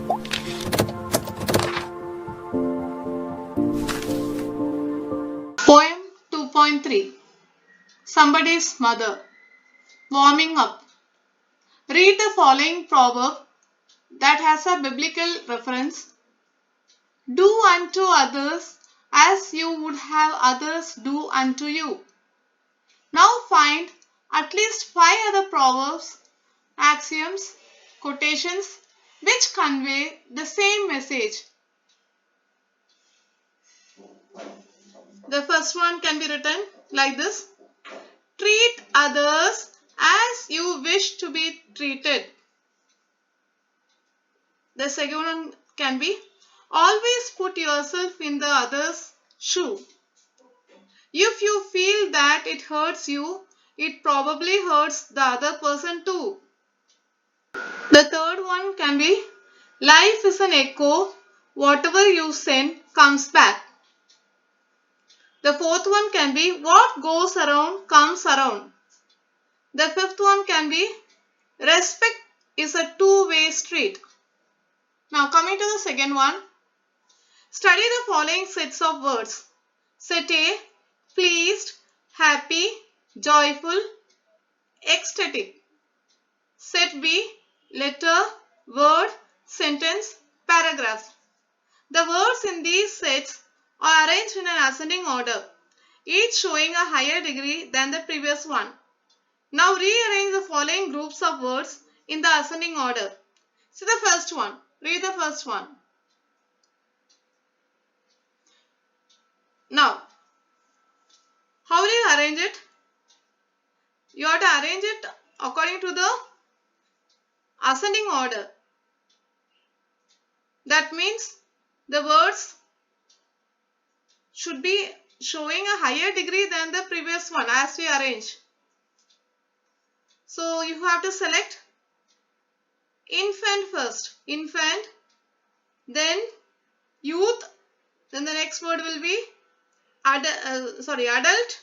Poem 2.3 Somebody's Mother. Warming up. Read the following proverb that has a biblical reference. Do unto others as you would have others do unto you. Now find at least 5 other proverbs, axioms, quotations which convey the same message. The first one can be written like this. Treat others as you wish to be treated. The second one can be always put yourself in the other's shoe. If you feel that it hurts you, it probably hurts the other person too. The third one can be life is an echo. Whatever you send comes back. The fourth one can be what goes around comes around. The fifth one can be respect is a two-way street. Now coming to the second one. Study the following sets of words. Set A, pleased, happy, joyful, ecstatic. Set B, letter, word, sentence, paragraph. The words in these sets are arranged in an ascending order, each showing a higher degree than the previous one. Now rearrange the following groups of words in the ascending order. See the first one. Read the first one. Now, how will you arrange it? You have to arrange it according to the ascending order. That means the words should be showing a higher degree than the previous one as we arrange. So you have to select infant first. Infant, then youth, then the next word will be adult,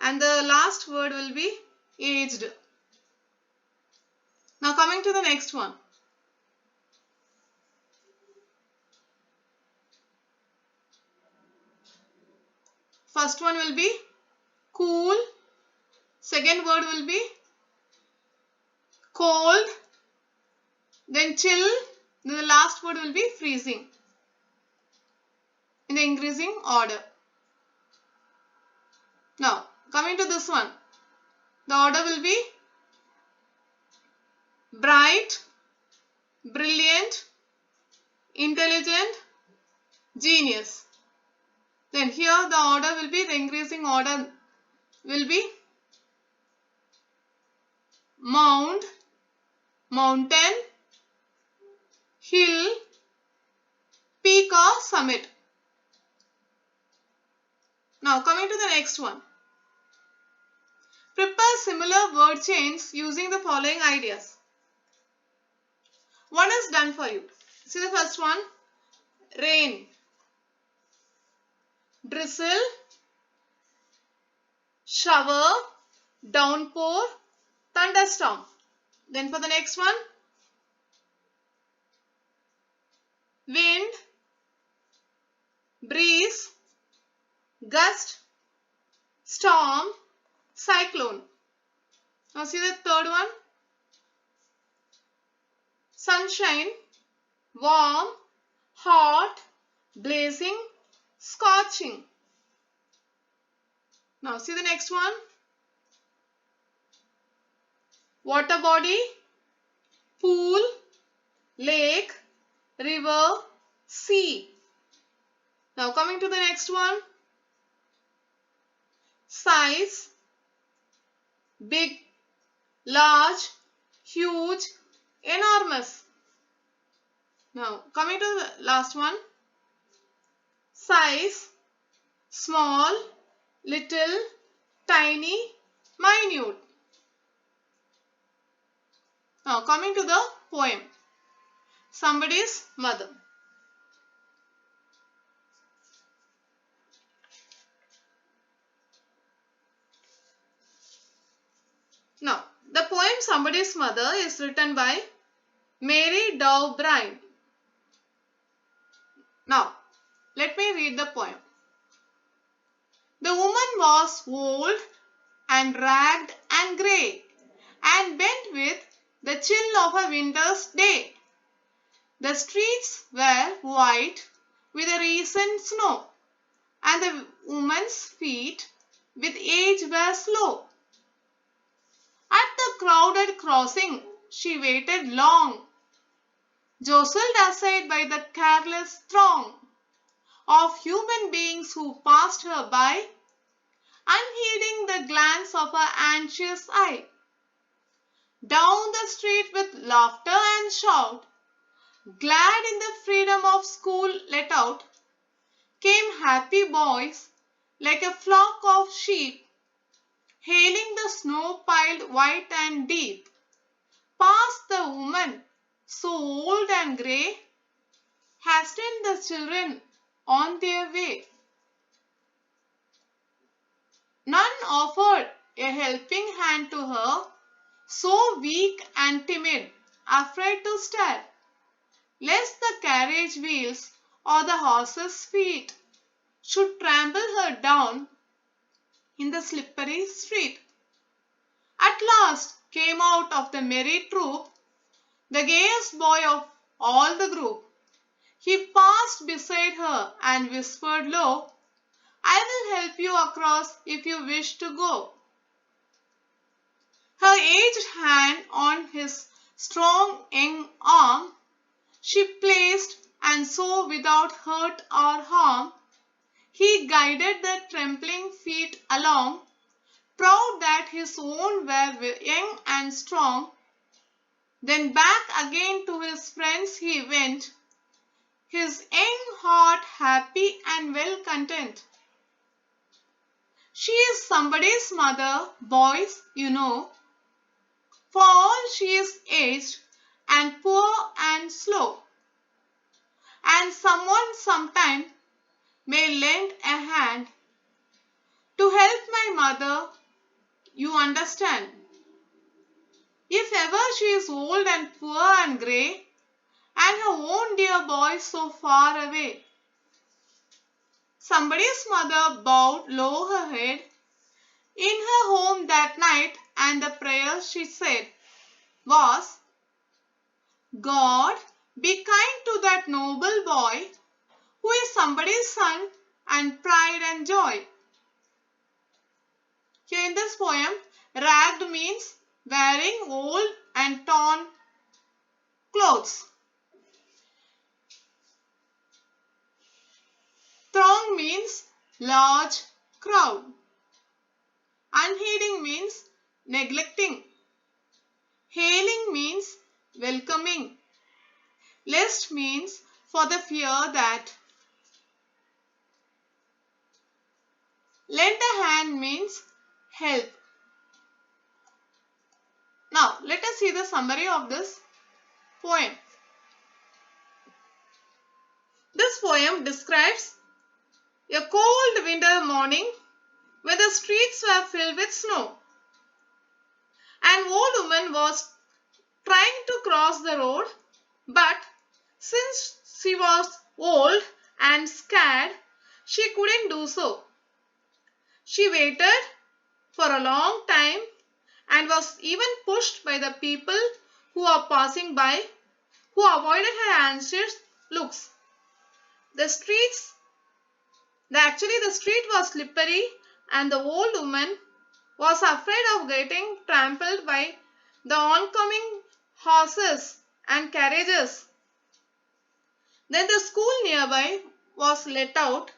and the last word will be aged. Now coming to the next one. First one will be cool. Second word will be cold. Then chill. Then the last word will be freezing. In the increasing order. Now coming to this one. The order will be bright, brilliant, intelligent, genius. Then here the order will be, the increasing order will be mount, mountain, hill, peak or summit. Now coming to the next one. Prepare similar word chains using the following ideas. One is done for you. See the first one. Rain, drizzle, shower, downpour, thunderstorm. Then for the next one. Wind, breeze, gust, storm, cyclone. Now see the third one. Sunshine, warm, hot, blazing, scorching. Now see the next one. Water body, pool, lake, river, sea. Now coming to the next one. Size, big, large, huge, enormous. Now coming to the last one. Size, small, little, tiny, minute. Now coming to the poem. Somebody's Mother. Now, the poem Somebody's Mother is written by Mary Dow Brine. Now, let me read the poem. The woman was old and ragged and grey, and bent with the chill of a winter's day. The streets were white with the recent snow, and the woman's feet with age were slow. At the crowded crossing she waited long, jostled aside by the careless throng of human beings who passed her by, unheeding the glance of her anxious eye. Down the street with laughter and shout, glad in the freedom of school let out, came happy boys like a flock of sheep, hailing the snow-piled white and deep. Past the woman, so old and grey, hastened the children on their way. None offered a helping hand to her, so weak and timid, afraid to stare, lest the carriage wheels or the horse's feet should trample her down in the slippery street. At last came out of the merry troop the gayest boy of all the group. He passed beside her and whispered low, I will help you across if you wish to go. Her aged hand on his strong young arm she placed, and so without hurt or harm, he guided the trembling feet along, proud that his own were young and strong. Then back again to his friends he went, his young heart happy and well content. She is somebody's mother, boys, you know, for all she is aged and poor and slow, and someone sometime may lend a hand to help my mother, you understand. If ever she is old and poor and grey, and her own dear boy so far away. Somebody's mother bowed low her head in her home that night, and the prayer she said was, God, be kind to that noble boy who is somebody's son and pride and joy. Here in this poem, ragged means wearing old and torn clothes. Throng means large crowd. Unheeding means neglecting. Hailing means welcoming. Lest means for the fear that. Lend a hand means help. Now let us see the summary of this poem. This poem describes a cold winter morning when the streets were filled with snow. An old woman was trying to cross the road, but since she was old and scared, she couldn't do so. She waited for a long time and was even pushed by the people who were passing by, who avoided her anxious looks. The street was slippery, and the old woman was afraid of getting trampled by the oncoming horses and carriages. Then the school nearby was let out,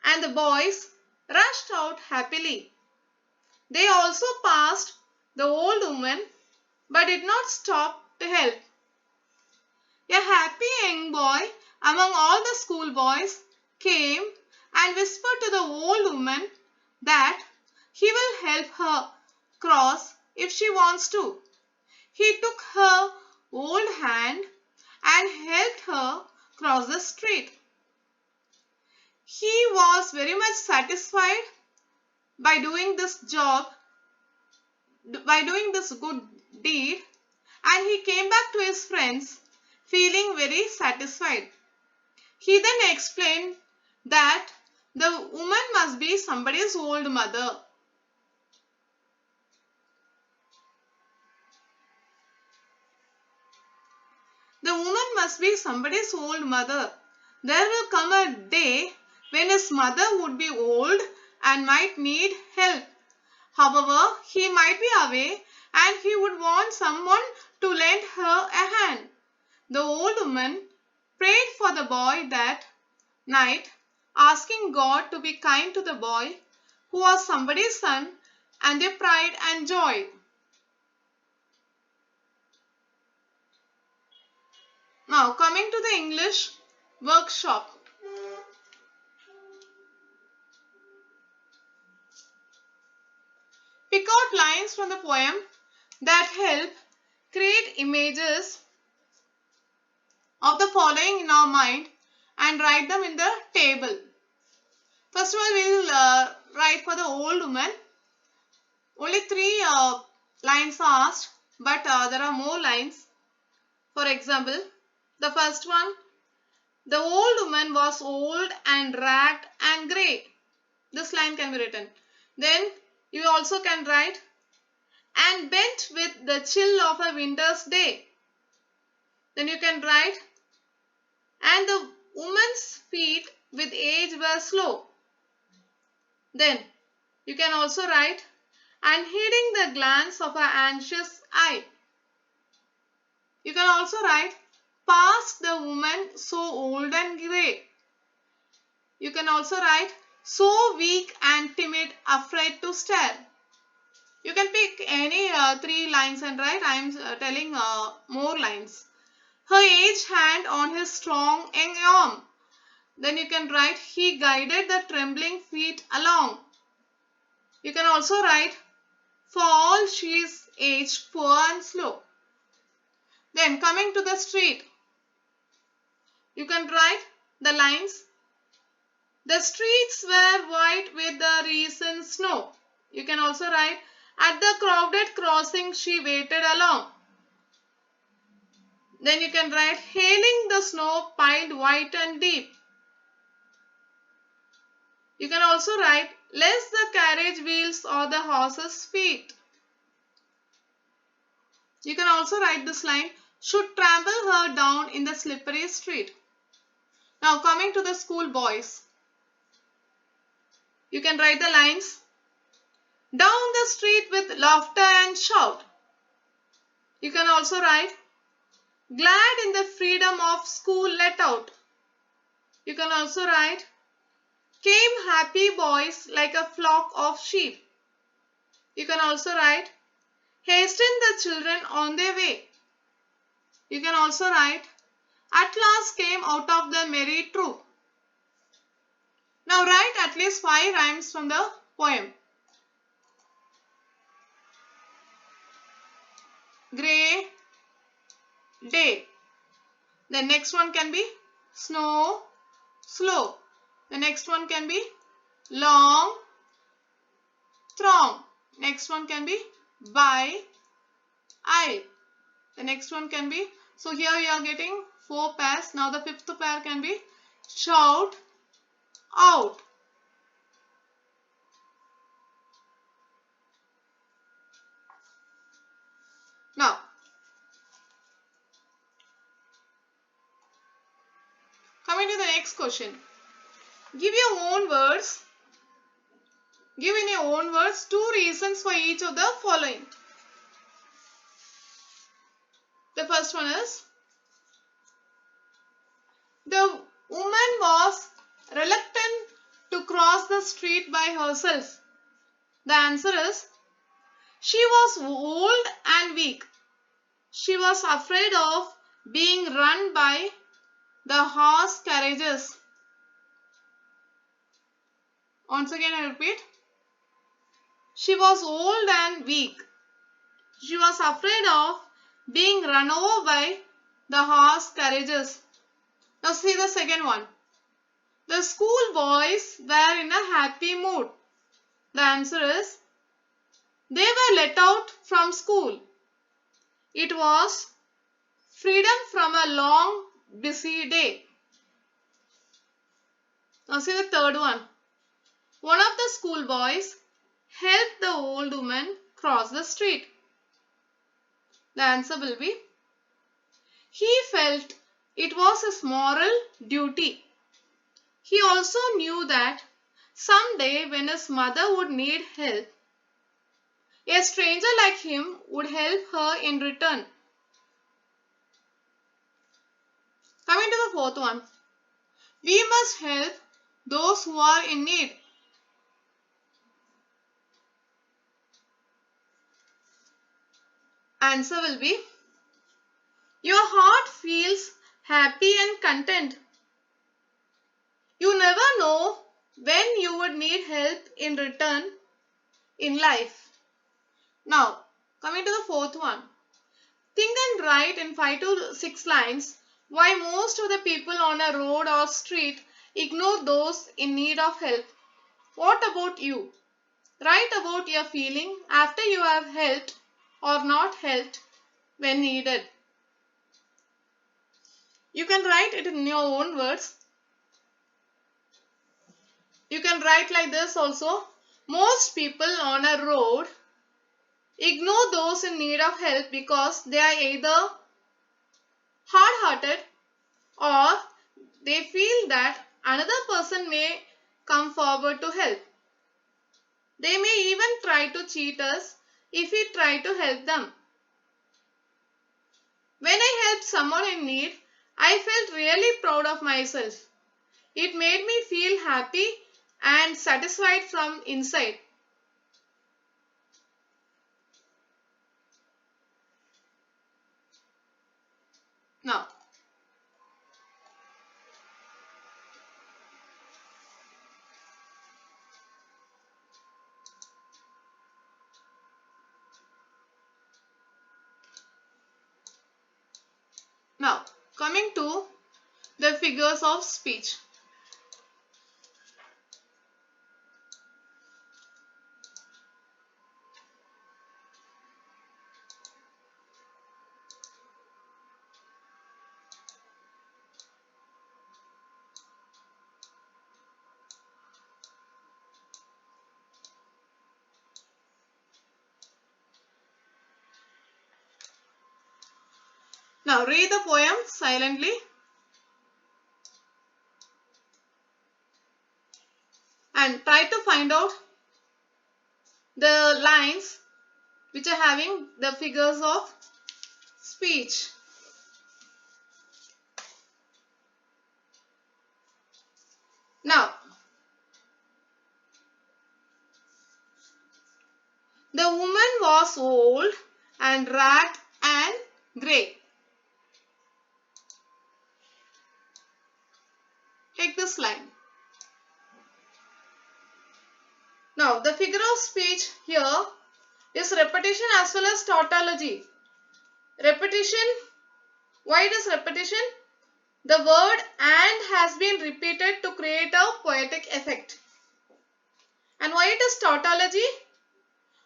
and the boys rushed out happily. They also passed the old woman, but did not stop to help. A happy young boy among all the schoolboys came and whispered to the old woman that he will help her cross if she wants to. He took her old hand and helped her cross the street. He was very much satisfied by doing this good deed, and he came back to his friends feeling very satisfied. He then explained that the woman must be somebody's old mother. The woman must be somebody's old mother. There will come a day when his mother would be old and might need help. However, he might be away and he would want someone to lend her a hand. The old woman prayed for the boy that night, asking God to be kind to the boy who was somebody's son and their pride and joy. Now, coming to the English workshop. Pick out lines from the poem that help create images of the following in our mind and write them in the table. First of all, we will write for the old woman. Only 3 lines are asked, but there are more lines. For example, the first one, the old woman was old and ragged and grey. This line can be written. Then you also can write, and bent with the chill of a winter's day. Then you can write, and the woman's feet with age were slow. Then you can also write, and heeding the glance of her anxious eye. You can also write, past the woman so old and grey. You can also write, so weak and timid, afraid to stare. You can pick any 3 lines and write. I am telling more lines. Her aged hand on his strong young arm. Then you can write, he guided the trembling feet along. You can also write, for all she is aged, poor and slow. Then coming to the street, you can write the lines. The streets were white with the recent snow. You can also write, at the crowded crossing she waited along. Then you can write, hailing the snow piled white and deep. You can also write, lest the carriage wheels or the horse's feet. You can also write this line, should trample her down in the slippery street. Now coming to the school boys. You can write the lines, down the street with laughter and shout. You can also write, glad in the freedom of school let out. You can also write, came happy boys like a flock of sheep. You can also write, hasten the children on their way. You can also write, at last came out of the merry troop. Now write at least 5 rhymes from the poem. Grey day. The next one can be snow, slow. The next one can be long, throng. Next one can be by, I. The next one can be, so here you are getting 4 pairs. Now the 5th pair can be shout, out. Now, coming to the next question. Give your own words. Give in your own words 2 reasons for each of the following. The first one is, the woman was reluctant to cross the street by herself. The answer is, she was old and weak. She was afraid of being run by the horse carriages. Once again I repeat. She was old and weak. She was afraid of being run over by the horse carriages. Now see the second one. The school boys were in a happy mood. The answer is, they were let out from school. It was freedom from a long, busy day. Now see the third one. One of the schoolboys helped the old woman cross the street. The answer will be, he felt it was his moral duty. He also knew that someday when his mother would need help, a stranger like him would help her in return. Coming to the fourth one. We must help those who are in need. Answer will be, your heart feels happy and content. You never know when you would need help in return in life. Now, coming to the fourth one. Think and write in 5 to 6 lines why most of the people on a road or street ignore those in need of help. What about you? Write about your feeling after you have helped or not helped when needed. You can write it in your own words. You can write like this also. Most people on a road ignore those in need of help because they are either hard-hearted or they feel that another person may come forward to help. They may even try to cheat us if we try to help them. When I helped someone in need, I felt really proud of myself. It made me feel happy and satisfied from inside. Now, coming to the figures of speech. Now read the poem silently and try to find out the lines which are having the figures of speech. Now, the woman was old and ragged and grey. Take this line. Now, the figure of speech here is repetition as well as tautology. Repetition. Why it is repetition? The word "and" has been repeated to create a poetic effect. And why it is tautology?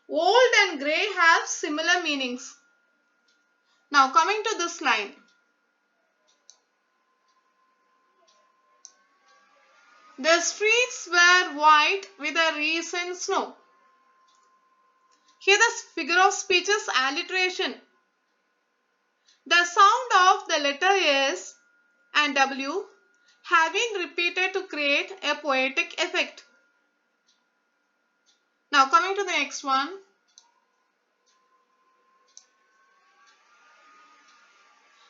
Old and grey have similar meanings. Now coming to this line. The streets were white with a recent snow. Here the figure of speech is alliteration. The sound of the letter S and W have been repeated to create a poetic effect. Now coming to the next one.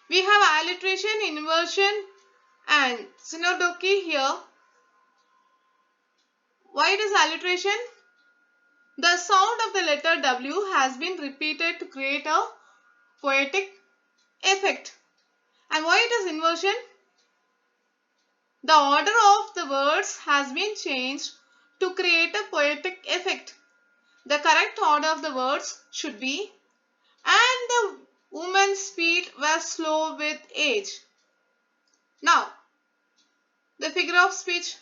We have alliteration, inversion and synecdoche here. Why it is alliteration? The sound of the letter W has been repeated to create a poetic effect. And why it is inversion? The order of the words has been changed to create a poetic effect. The correct order of the words should be, and the woman's feet were slow with age. Now, the figure of speech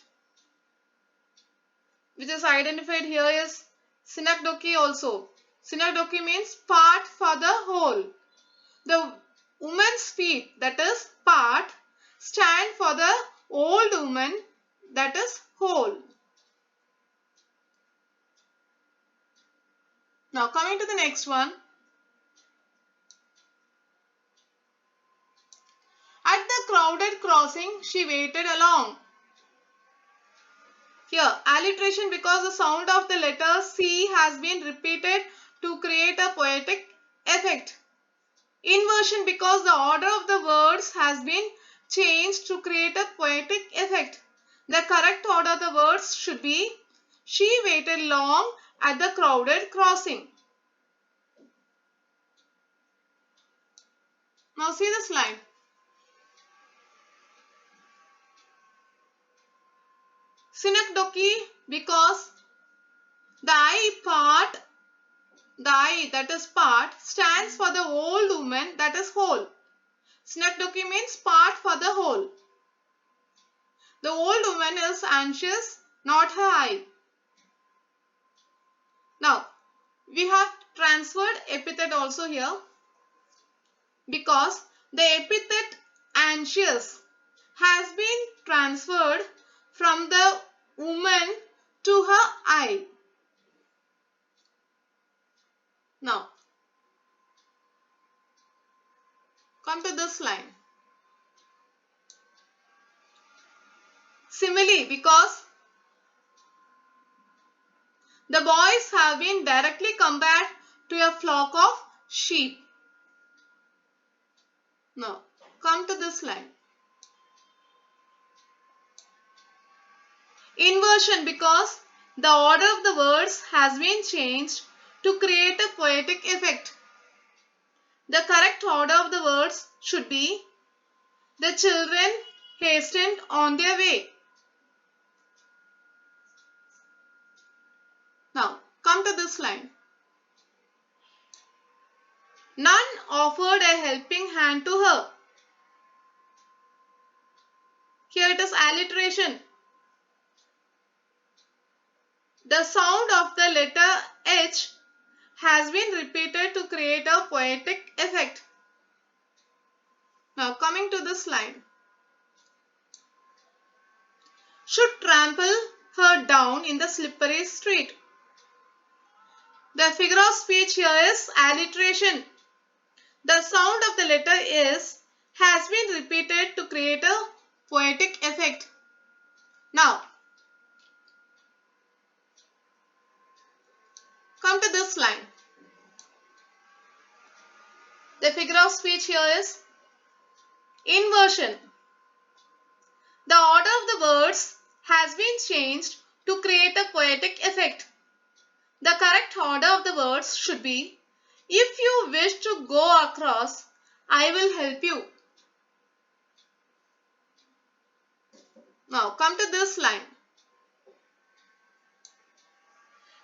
which is identified here is synecdoche also. Synecdoche means part for the whole. The woman's feet, that is part, stand for the old woman that is whole. Now coming to the next one. At the crowded crossing, she waited along. Here, alliteration because the sound of the letter C has been repeated to create a poetic effect. Inversion because the order of the words has been changed to create a poetic effect. The correct order of the words should be, she waited long at the crowded crossing. Now see this line. Synecdoche because the I that is part stands for the old woman that is whole. Synecdoche means part for the whole. The old woman is anxious, not her eye. Now, we have transferred epithet also here because the epithet anxious has been transferred from the woman to her eye. Now, come to this line. Simile because the boys have been directly compared to a flock of sheep. Now, come to this line. Inversion because the order of the words has been changed to create a poetic effect. The correct order of the words should be, the children hastened on their way. Now, come to this line. None offered a helping hand to her. Here it is alliteration. The sound of the letter H has been repeated to create a poetic effect. Now coming to this line. Should trample her down in the slippery street. The figure of speech here is alliteration. The sound of the letter S has been repeated to create a poetic effect. Now, come to this line. The figure of speech here is inversion. The order of the words has been changed to create a poetic effect. The correct order of the words should be, if you wish to go across, I will help you. Now come to this line.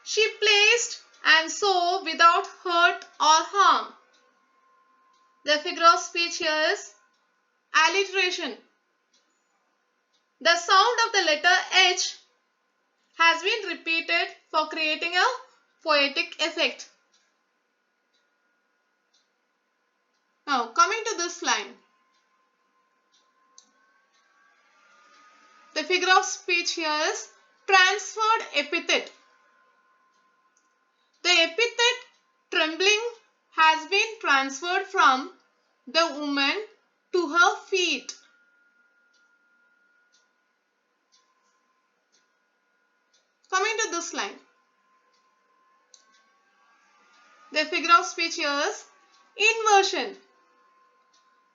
She placed and so without hurt or harm. The figure of speech here is alliteration. The sound of the letter H has been repeated for creating a poetic effect. Now coming to this line. The figure of speech here is transferred epithet. The epithet trembling has been transferred from the woman to her feet. Coming to this line. The figure of speech here is inversion.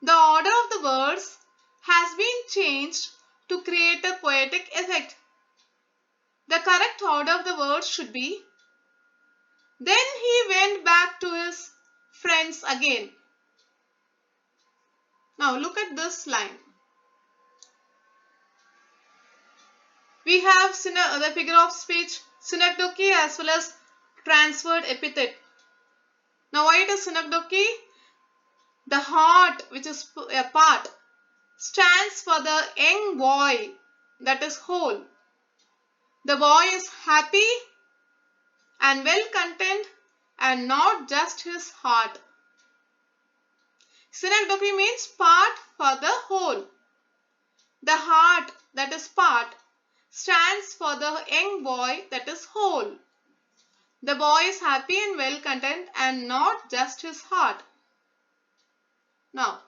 The order of the words has been changed to create a poetic effect. The correct order of the words should be, then he went back to his friends again. Now look at this line. We have the figure of speech synecdoche as well as transferred epithet. Now why it is synecdoche? The heart, which is a part, stands for the young boy, that is whole. The boy is happy and well content and not just his heart. Synecdoche means part for the whole. The heart, that is part, stands for the young boy, that is whole. The boy is happy and well content and not just his heart. Now,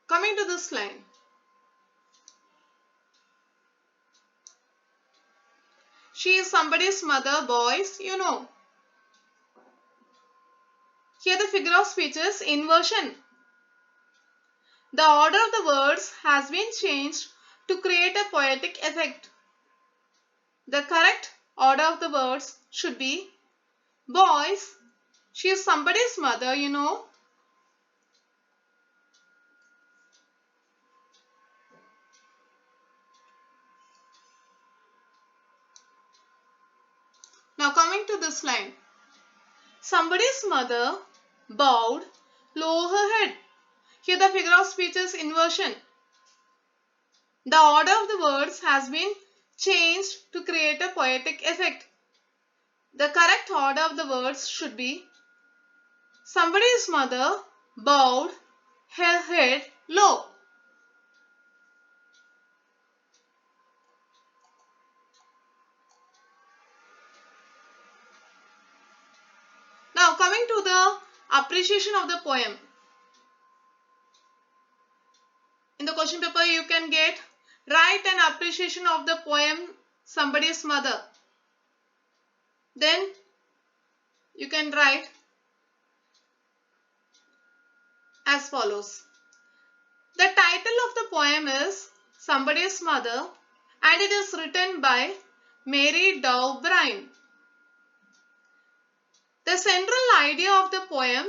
coming to this line. She is somebody's mother, boys, you know. Here the figure of speech is inversion. The order of the words has been changed to create a poetic effect. The correct order of the words should be, boys, she is somebody's mother, you know. Now coming to this line. Somebody's mother bowed low her head. Here the figure of speech is inversion. The order of the words has been changed to create a poetic effect. The correct order of the words should be, somebody's mother bowed her head low. Now coming to the appreciation of the poem. In the question paper you can get, write an appreciation of the poem Somebody's Mother. Then you can write as follows. The title of the poem is Somebody's Mother and it is written by Mary Dow Brine. The central idea of the poem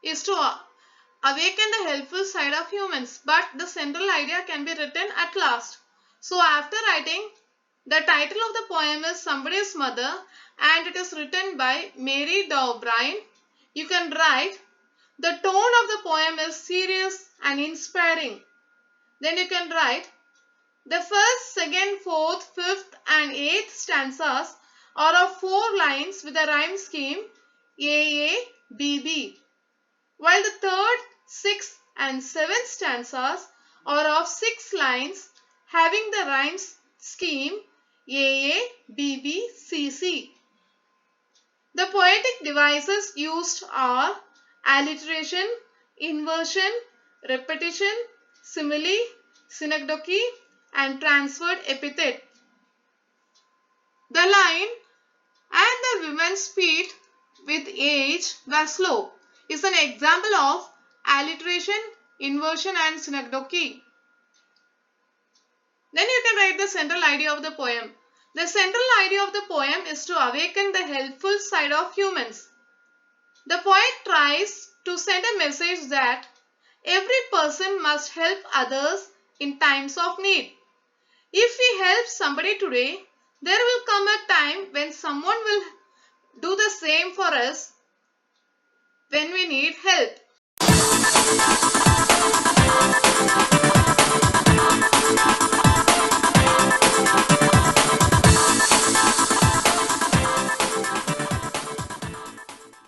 is to awaken the helpful side of humans, but the central idea can be written at last. So after writing, the title of the poem is Somebody's Mother and it is written by Mary Dow Brine, you can write, the tone of the poem is serious and inspiring. Then you can write, the first, second, fourth, fifth and eighth stanzas are of 4 lines with a rhyme scheme A, B, B, while the third, sixth and seventh stanzas are of 6 lines having the rhyme scheme A, B, B, C, C. The poetic devices used are alliteration, inversion, repetition, simile, synecdoche and transferred epithet. The line, and the women's feet with age were slow, is an example of alliteration, inversion and synecdoche. Then you can write the central idea of the poem. The central idea of the poem is to awaken the helpful side of humans. The poet tries to send a message that every person must help others in times of need. If we help somebody today, there will come a time when someone will do the same for us when we need help.